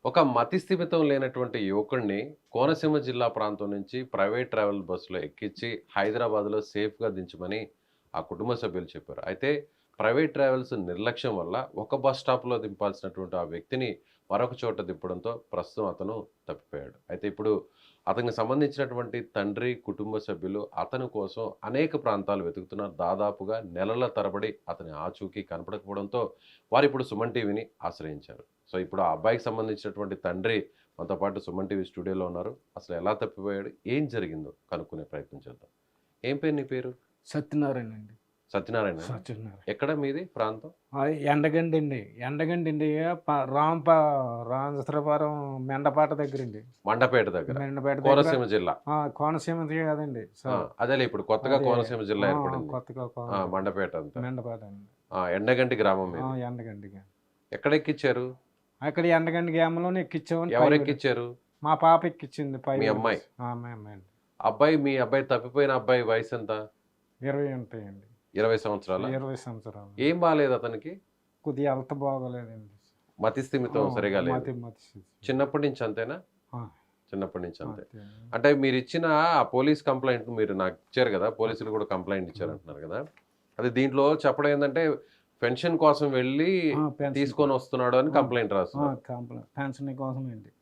ఒక మతి స్థిమితం లేనటువంటి యువకుడిని కోనసీమ జిల్లా ప్రాంతం నుంచి ప్రైవేట్ ట్రావెల్ బస్సులో ఎక్కించి హైదరాబాద్‌లో సేఫ్‌గా దించమని ఆ కుటుంబ సభ్యులు చెప్పారు. అయితే ప్రైవేట్ ట్రావెల్స్ నిర్లక్ష్యం వల్ల ఒక బస్ స్టాప్‌లో దింపాల్సినటువంటి ఆ వ్యక్తిని మరొక చోట దింపడంతో ప్రస్తుతం అతను తప్పిపోయాడు. అయితే ఇప్పుడు అతనికి సంబంధించినటువంటి తండ్రి, కుటుంబ సభ్యులు అతని కోసం అనేక ప్రాంతాలు వెతుకుతున్నారు. దాదాపుగా నెలల తరబడి అతని ఆచూకీ కనపడకపోవడంతో వారిప్పుడు సుమన్ టీవీని ఆశ్రయించారు. సో, ఇప్పుడు ఆ అబ్బాయికి సంబంధించినటువంటి తండ్రి మనతో పాటు సుమన్ టీవీ స్టూడియోలో ఉన్నారు. అసలు ఎలా తప్పిపోయాడు? ఏం జరిగిందో కనుక్కునే ప్రయత్నం చేద్దాం. ఏం పేరు నీ పేరు? సత్యనారాయణ అండి. సత్యనారాయణ. సత్యనారాయణ. ఎక్కడ మీది ప్రాంతం? ఎండగండి అండి. ఎండగండి అండి. ప రాంప రామచంద్రపురం మెండపాట దగ్గరండి. మండపేట దగ్గర. మెండపేట దగ్గర. కోనసీమ జిల్లా. కోనసీమది కాదండి. ఆ! అదేలే ఇప్పుడు కొత్తగా అది కోనసీమ జిల్లా ఏర్పడింది. కొత్తగా ఆ! మండపేట అంతా. మెండపాట అండి. ఆ! ఎండగంటి గ్రామం మీది. ఎండగండిగా. ఎక్కడెక్కిచ్చారు? అక్కడ ఎండగండి గ్రామంలోనే ఎక్కించామని ఎవరెక్కిచ్చారు? మా పాప ఎక్కించింది మీ అమ్మాయి. మా అమ్మాయి అండి. మీ అబ్బాయి తప్పిపోయిన అబ్బాయి వయసెంత? 20 ఉంటాయండి. 20 సంవత్సరాలా? 20 సంవత్సరాలు. ఏం బాలేదు అతనికి? కొద్దిగా హెల్త్ బాగోలేదండి. మతి స్థిమితం సరిగా లేదు. మతి చిన్నప్పటి నుంచి అంతేనా? ఆ, చిన్నప్పటి నుంచి అంతే. అంతే. అంటే మీరిచ్చిన ఆ పోలీస్ కంప్లెయింట్ మీరు నాకు ఇచ్చారు గదా! పోలీసులు కూడా కంప్లెయింట్ ఇచ్చారంటున్నారు గదా! అది దీంట్లో చెప్పడం ఏందంటే పెన్షన్ కోసం వెళ్ళి పెన్షన్ తీసుకొనొస్తున్నాడు అని కంప్లెయింట్ రాస్తున్నారు. పెన్షన్ కోసం అండి.